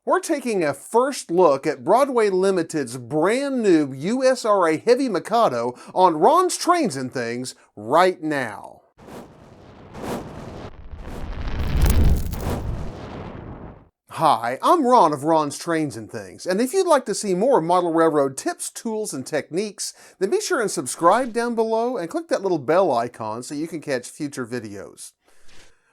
We're taking a first look at Broadway Limited's brand new USRA Heavy Mikado on Ron's Trains and Things right now. Hi, I'm Ron of Ron's Trains and Things, and if you'd like to see more model railroad tips, tools, and techniques, then be sure and subscribe down below and click that little bell icon so you can catch future videos.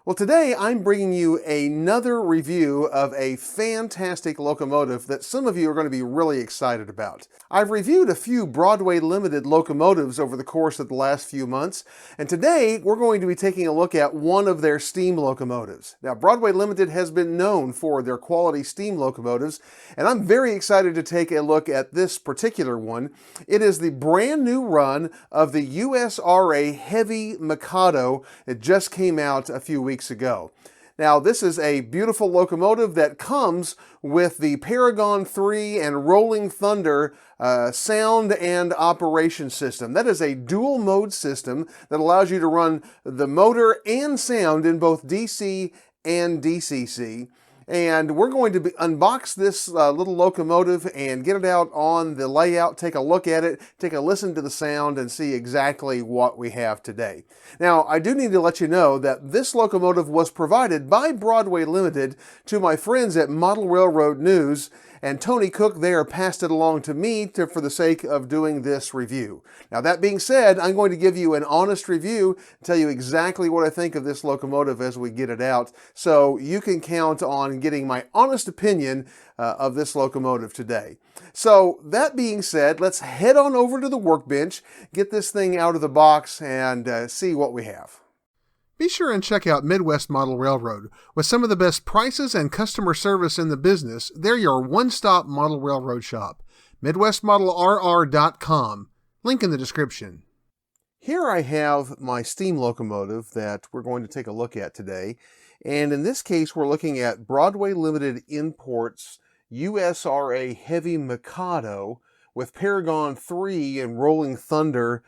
Well, today I'm bringing you another review of a fantastic locomotive that some of you are going to be really excited about. I've reviewed a few Broadway Limited locomotives over the course of the last few months, and today we're going to be taking a look at one of their steam locomotives. Now, Broadway Limited has been known for their quality steam locomotives, and I'm very excited to take a look at this particular one. It is the brand new run of the USRA Heavy Mikado. It just came out a few weeks ago. Now, this is a beautiful locomotive that comes with the Paragon 3 and Rolling Thunder sound and operation system. That is a dual mode system that allows you to run the motor and sound in both DC and DCC. And we're going to unbox this little locomotive and get it out on the layout, take a look at it, take a listen to the sound, and see exactly what we have today. Now, I do need to let you know that this locomotive was provided by Broadway Limited to my friends at Model Railroad News, and Tony Cook there passed it along to me for the sake of doing this review. Now, that being said, I'm going to give you an honest review, tell you exactly what I think of this locomotive as we get it out, so you can count on getting my honest opinion of this locomotive today. So, that being said, let's head on over to the workbench, get this thing out of the box, and see what we have. Be sure and check out Midwest Model Railroad. With some of the best prices and customer service in the business, they're your one-stop model railroad shop. MidwestModelRR.com. Link in the description. Here I have my steam locomotive that we're going to take a look at today. And in this case, we're looking at Broadway Limited Imports USRA Heavy Mikado with Paragon 3 and Rolling Thunder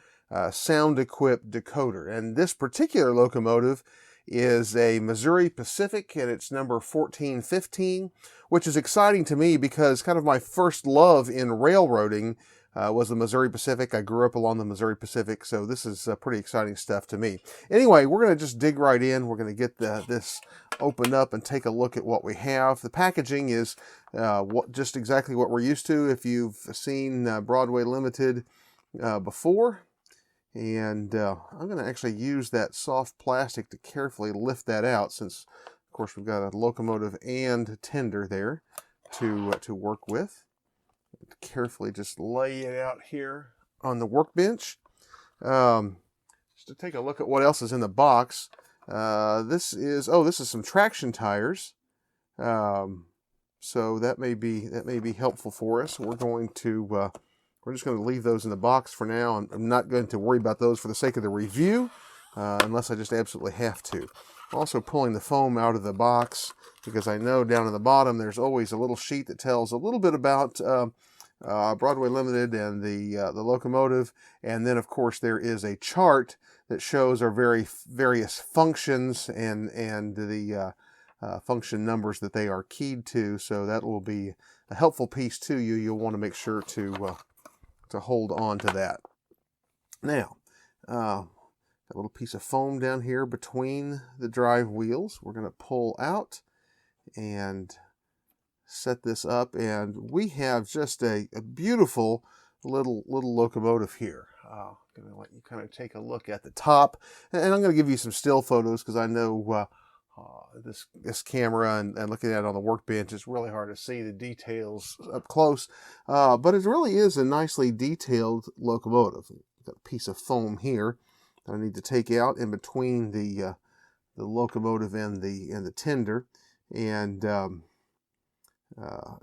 sound-equipped decoder. And this particular locomotive is a Missouri Pacific, and it's number 1415, which is exciting to me because kind of my first love in railroading was the Missouri Pacific. I grew up along the Missouri Pacific, so this is pretty exciting stuff to me. Anyway, we're going to just dig right in. We're going to get this opened up and take a look at what we have. The packaging is just exactly what we're used to if you've seen Broadway Limited before. And I'm going to actually use that soft plastic to carefully lift that out, since, of course, we've got a locomotive and tender there to work with. Carefully just lay it out here on the workbench. Just to take a look at what else is in the box. This is some traction tires. So that may be helpful for us. We're just going to leave those in the box for now. I'm not going to worry about those for the sake of the review, unless I just absolutely have to. I'm also pulling the foam out of the box because I know down in the bottom there's always a little sheet that tells a little bit about Broadway Limited and the locomotive. And then, of course, there is a chart that shows our various functions and the function numbers that they are keyed to. So that will be a helpful piece to you. You'll want to make sure to hold on to that. Now, a little piece of foam down here between the drive wheels. We're going to pull out and set this up, and we have just a beautiful little locomotive here. I'm going to let you kind of take a look at the top, and I'm going to give you some still photos because I know this camera and looking at it on the workbench, it's really hard to see the details up close, but it really is a nicely detailed locomotive. Got a piece of foam here that I need to take out in between the locomotive and the tender, and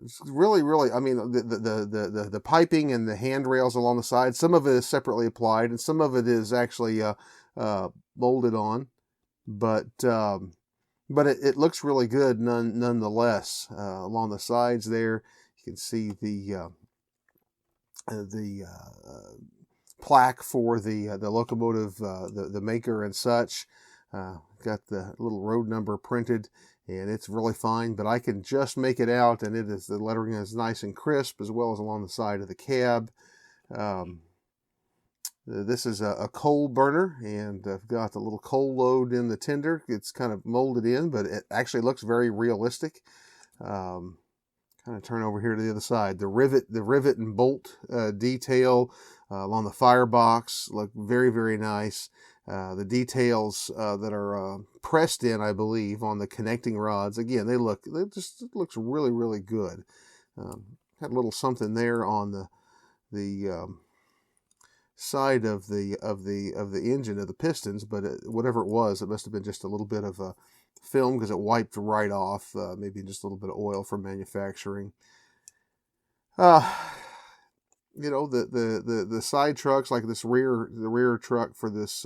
it's really, I mean, the piping and the handrails along the side, some of it is separately applied and some of it is actually molded on, but it looks really good nonetheless. Along the sides there, you can see the plaque for the locomotive, the maker and such. Got the little road number printed, and it's really fine, but I can just make it out, and the lettering is nice and crisp, as well as along the side of the cab. This is a coal burner, and I've got the little coal load in the tender. It's kind of molded in, but it actually looks very realistic. Kind of turn over here to the other side. The rivet and bolt detail along the firebox look very, very nice. The details that are pressed in, I believe, on the connecting rods, again, it looks really, really good. Had a little something there on the side of the engine of the pistons, but whatever it was, it must have been just a little bit of a film, because it wiped right off. Maybe just a little bit of oil from manufacturing. You know, the side trucks, like the rear truck for this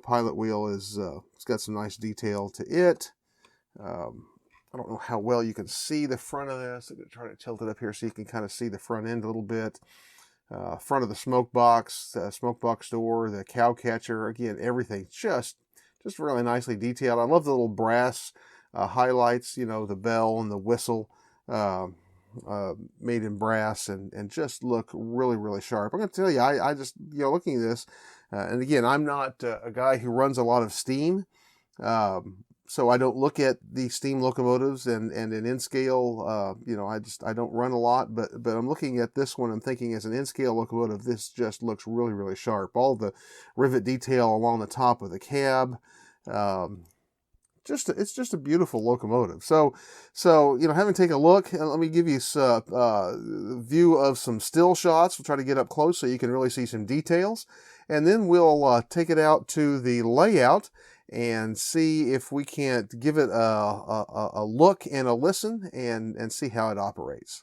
pilot wheel, is it's got some nice detail to it. I don't know how well you can see the front of this. I'm going to try to tilt it up here so you can kind of see the front end a little bit. Front of the smoke box door, the cow catcher, again, everything just really nicely detailed. I love the little brass highlights, the bell and the whistle made in brass, and just look really, really sharp. I'm going to tell you, I just, looking at this, and again, I'm not a guy who runs a lot of steam, so I don't look at the steam locomotives and in N-scale, I don't run a lot, but I'm looking at this one, I'm thinking, as an N-scale locomotive, this just looks really, really sharp. All the rivet detail along the top of the cab, it's just a beautiful locomotive. So having taken a look, let me give you a view of some still shots. We'll try to get up close so you can really see some details, and then we'll take it out to the layout and see if we can't give it a look and a listen and see how it operates.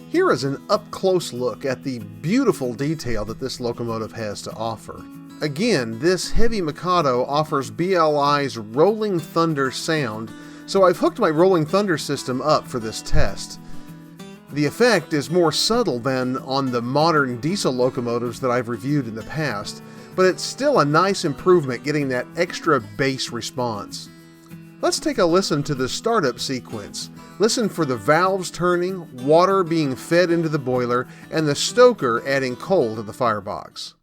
Here is an up-close look at the beautiful detail that this locomotive has to offer. Again, this Heavy Mikado offers BLI's Rolling Thunder sound, so I've hooked my Rolling Thunder system up for this test. The effect is more subtle than on the modern diesel locomotives that I've reviewed in the past, but it's still a nice improvement, getting that extra bass response. Let's take a listen to the startup sequence. Listen for the valves turning, water being fed into the boiler, and the stoker adding coal to the firebox.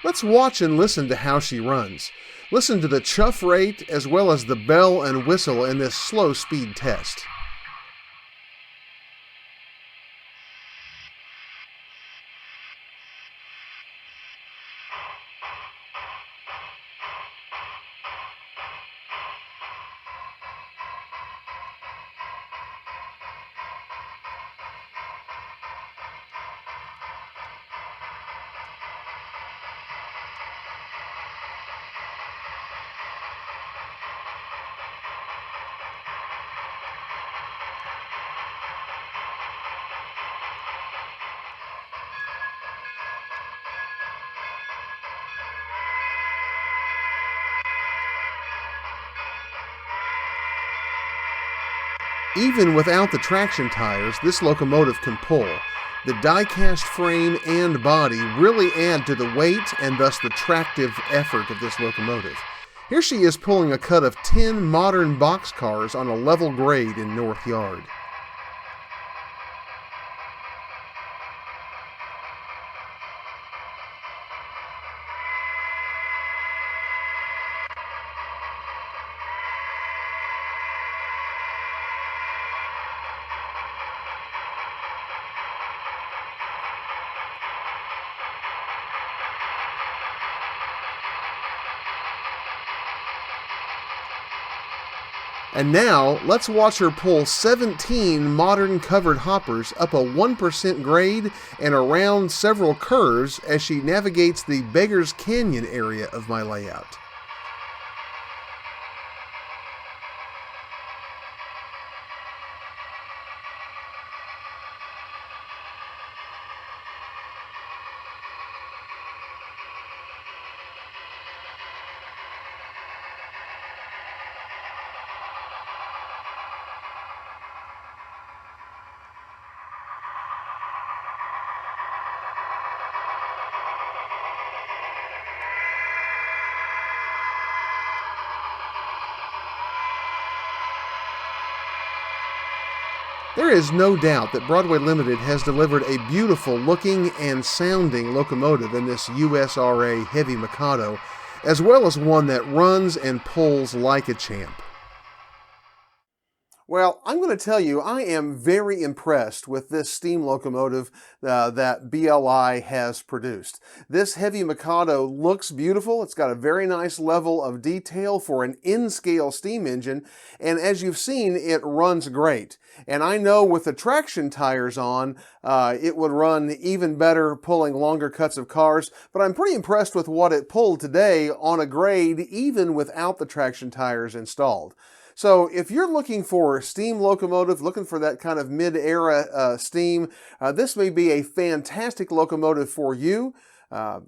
Let's watch and listen to how she runs. Listen to the chuff rate as well as the bell and whistle in this slow speed test. Even without the traction tires, this locomotive can pull. The die-cast frame and body really add to the weight and thus the tractive effort of this locomotive. Here she is pulling a cut of 10 modern boxcars on a level grade in North Yard. And now, let's watch her pull 17 modern covered hoppers up a 1% grade and around several curves as she navigates the Beggar's Canyon area of my layout. There is no doubt that Broadway Limited has delivered a beautiful looking and sounding locomotive in this USRA Heavy Mikado, as well as one that runs and pulls like a champ. Well, I'm going to tell you, I am very impressed with this steam locomotive that BLI has produced. This Heavy Mikado looks beautiful. It's got a very nice level of detail for an N-scale steam engine, and as you've seen, it runs great. And I know with the traction tires on, it would run even better pulling longer cuts of cars, but I'm pretty impressed with what it pulled today on a grade even without the traction tires installed. So if you're looking for a steam locomotive, looking for that kind of mid-era steam, this may be a fantastic locomotive for you.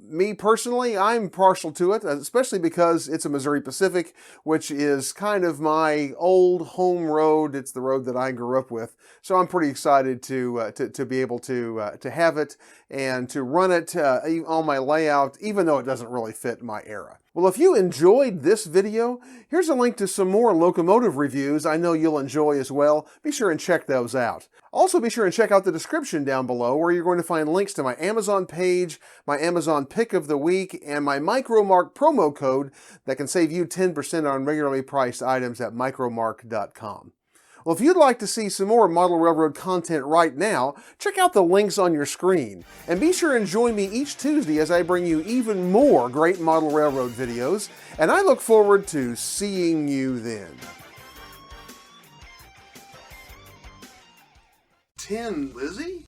Me personally, I'm partial to it, especially because it's a Missouri Pacific, which is kind of my old home road. It's the road that I grew up with. So I'm pretty excited to be able to have it and to run it on my layout, even though it doesn't really fit my era. Well, if you enjoyed this video, here's a link to some more locomotive reviews I know you'll enjoy as well. Be sure and check those out. Also, be sure and check out the description down below where you're going to find links to my Amazon page, my Amazon pick of the week, and my Micromark promo code that can save you 10% on regularly priced items at micromark.com. Well, if you'd like to see some more Model Railroad content right now, check out the links on your screen. And be sure and join me each Tuesday as I bring you even more great Model Railroad videos. And I look forward to seeing you then. 10, Lizzie?